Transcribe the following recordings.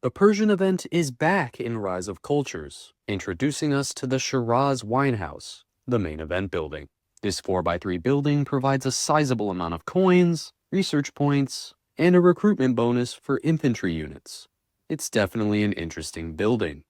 The Persian Event is back in Rise of Cultures, introducing us to the Shiraz Wine House, the main event building. This 4x3 building provides a sizable amount of coins, research points, and a recruitment bonus for infantry units. It's definitely an interesting building.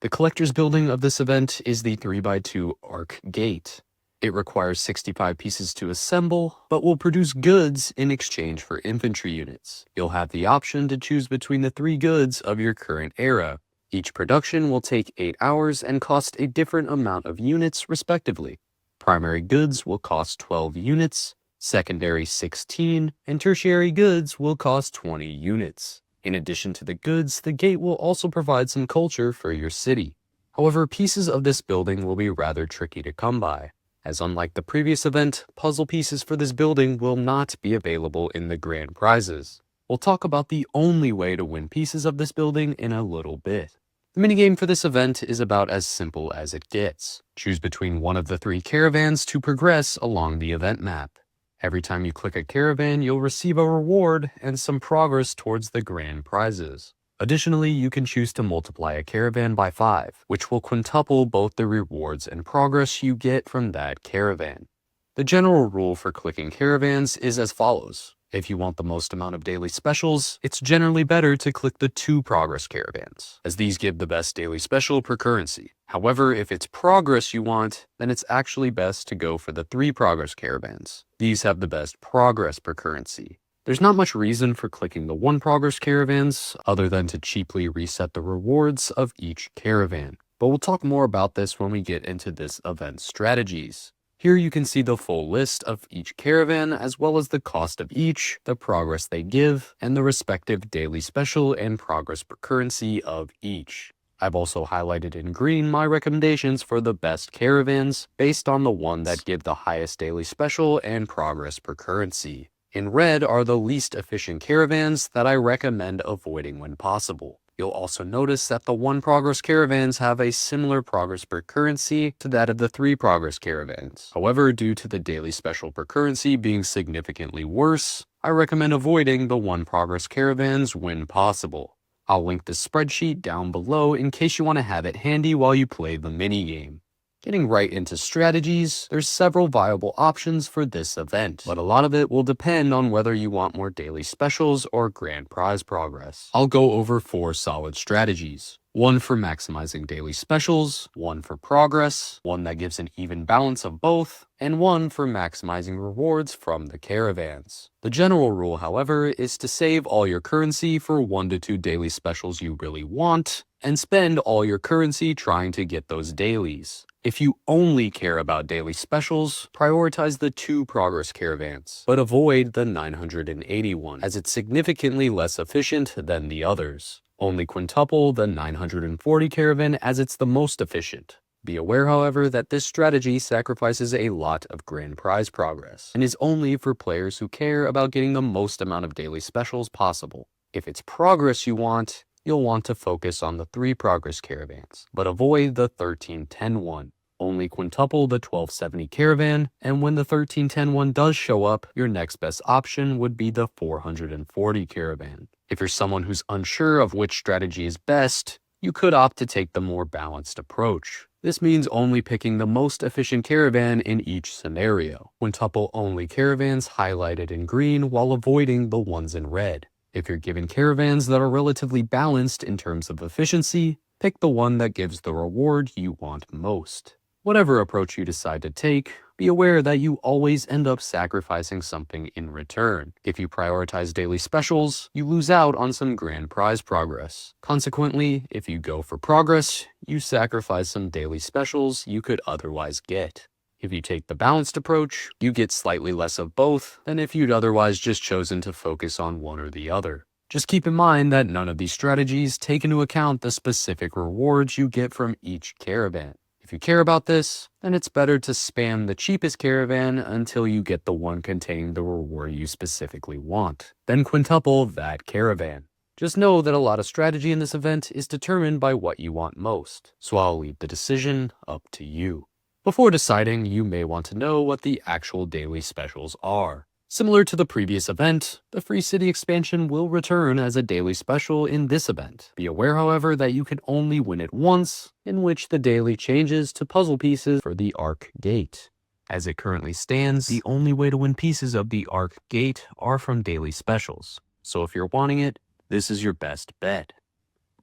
The collector's building of this event is the 3x2 Arc Gate. It requires 65 pieces to assemble, but will produce goods in exchange for infantry units. You'll have the option to choose between the 3 goods of your current era. Each production will take 8 hours and cost a different amount of units respectively. Primary goods will cost 12 units, secondary 16, and tertiary goods will cost 20 units. In addition to the goods, the gate will also provide some culture for your city. However, pieces of this building will be rather tricky to come by, as unlike the previous event, puzzle pieces for this building will not be available in the grand prizes. We'll talk about the only way to win pieces of this building in a little bit. The minigame for this event is about as simple as it gets. Choose between one of the 3 caravans to progress along the event map. Every time you click a caravan, you'll receive a reward and some progress towards the grand prizes. Additionally, you can choose to multiply a caravan by 5, which will quintuple both the rewards and progress you get from that caravan. The general rule for clicking caravans is as follows. If you want the most amount of daily specials, it's generally better to click the 2 progress caravans, as these give the best daily special per currency. However, if it's progress you want, then it's actually best to go for the 3 progress caravans. These have the best progress per currency. There's not much reason for clicking the 1 progress caravans other than to cheaply reset the rewards of each caravan. But we'll talk more about this when we get into this event's strategies. Here you can see the full list of each caravan as well as the cost of each, the progress they give, and the respective daily special and progress per currency of each. I've also highlighted in green my recommendations for the best caravans based on the one that give the highest daily special and progress per currency. In red are the least efficient caravans that I recommend avoiding when possible. You'll also notice that the 1 progress caravans have a similar progress per currency to that of the 3 progress caravans. However, due to the daily special per currency being significantly worse, I recommend avoiding the 1 progress caravans when possible. I'll link the spreadsheet down below in case you want to have it handy while you play the minigame. Getting right into strategies, there's several viable options for this event, but a lot of it will depend on whether you want more daily specials or grand prize progress. I'll go over 4 solid strategies. 1 for maximizing daily specials, 1 for progress, 1 that gives an even balance of both, and 1 for maximizing rewards from the caravans. The general rule, however, is to save all your currency for 1 to 2 daily specials you really want, and spend all your currency trying to get those dailies. If you only care about daily specials, prioritize the 2 progress caravans, but avoid the 981, as it's significantly less efficient than the others. Only quintuple the 940 caravan as it's the most efficient. Be aware, however, that this strategy sacrifices a lot of grand prize progress, and is only for players who care about getting the most amount of daily specials possible. If it's progress you want, you'll want to focus on the 3 progress caravans, but avoid the 1310 one. Only quintuple the 1270 caravan, and when the 1310 one does show up, your next best option would be the 440 caravan. If you're someone who's unsure of which strategy is best, you could opt to take the more balanced approach. This means only picking the most efficient caravan in each scenario. Quintuple only caravans highlighted in green while avoiding the ones in red. If you're given caravans that are relatively balanced in terms of efficiency, pick the one that gives the reward you want most. Whatever approach you decide to take, be aware that you always end up sacrificing something in return. If you prioritize daily specials, you lose out on some grand prize progress. Consequently, if you go for progress, you sacrifice some daily specials you could otherwise get. If you take the balanced approach, you get slightly less of both than if you'd otherwise just chosen to focus on one or the other. Just keep in mind that none of these strategies take into account the specific rewards you get from each caravan. If you care about this, then it's better to spam the cheapest caravan until you get the one containing the reward you specifically want. Then quintuple that caravan. Just know that a lot of strategy in this event is determined by what you want most, so I'll leave the decision up to you. Before deciding, you may want to know what the actual daily specials are. Similar to the previous event, the Free City expansion will return as a daily special in this event. Be aware, however, that you can only win it once, in which the daily changes to puzzle pieces for the Arc Gate. As it currently stands, the only way to win pieces of the Arc Gate are from daily specials. So if you're wanting it, this is your best bet.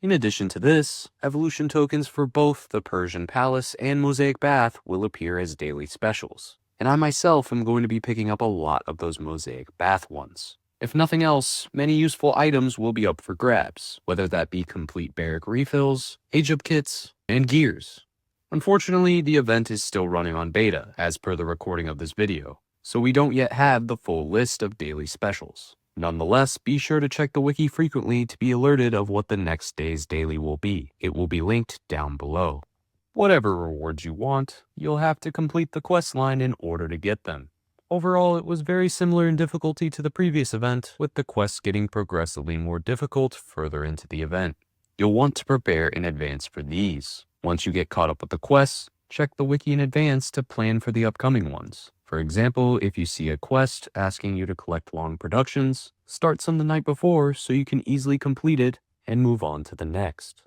In addition to this, evolution tokens for both the Persian Palace and Mosaic Bath will appear as daily specials, and I myself am going to be picking up a lot of those Mosaic Bath ones. If nothing else, many useful items will be up for grabs, whether that be complete barrack refills, age-up kits, and gears. Unfortunately, the event is still running on beta, as per the recording of this video, so we don't yet have the full list of daily specials. Nonetheless, be sure to check the wiki frequently to be alerted of what the next day's daily will be. It will be linked down below. Whatever rewards you want, you'll have to complete the quest line in order to get them. Overall, it was very similar in difficulty to the previous event, with the quests getting progressively more difficult further into the event. You'll want to prepare in advance for these. Once you get caught up with the quests, check the wiki in advance to plan for the upcoming ones. For example, if you see a quest asking you to collect long productions, start some the night before so you can easily complete it and move on to the next.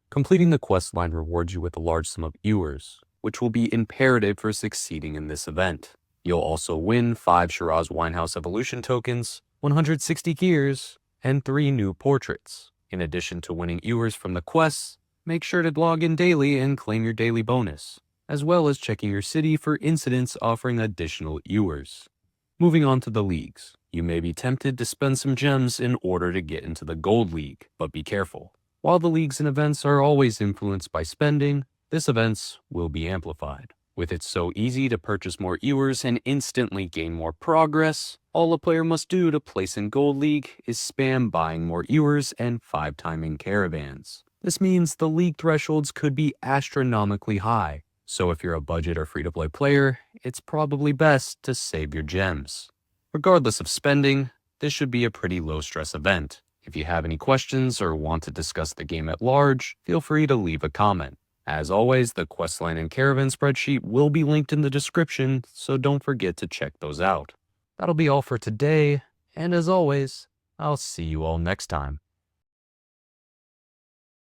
Completing the quest line rewards you with a large sum of ewers, which will be imperative for succeeding in this event. You'll also win 5 Shiraz Winehouse Evolution tokens, 160 gears, and 3 new portraits. In addition to winning ewers from the quests, make sure to log in daily and claim your daily bonus, as well as checking your city for incidents offering additional ewers. Moving on to the leagues. You may be tempted to spend some gems in order to get into the Gold League, but be careful. While the leagues and events are always influenced by spending, this event's will be amplified. With it so easy to purchase more ewers and instantly gain more progress, all a player must do to place in Gold League is spam buying more ewers and 5-timing caravans. This means the league thresholds could be astronomically high, so if you're a budget or free-to-play player, it's probably best to save your gems. Regardless of spending, this should be a pretty low-stress event. If you have any questions or want to discuss the game at large, feel free to leave a comment. As always, the Questline and Caravan spreadsheet will be linked in the description, so don't forget to check those out. That'll be all for today, and as always, I'll see you all next time.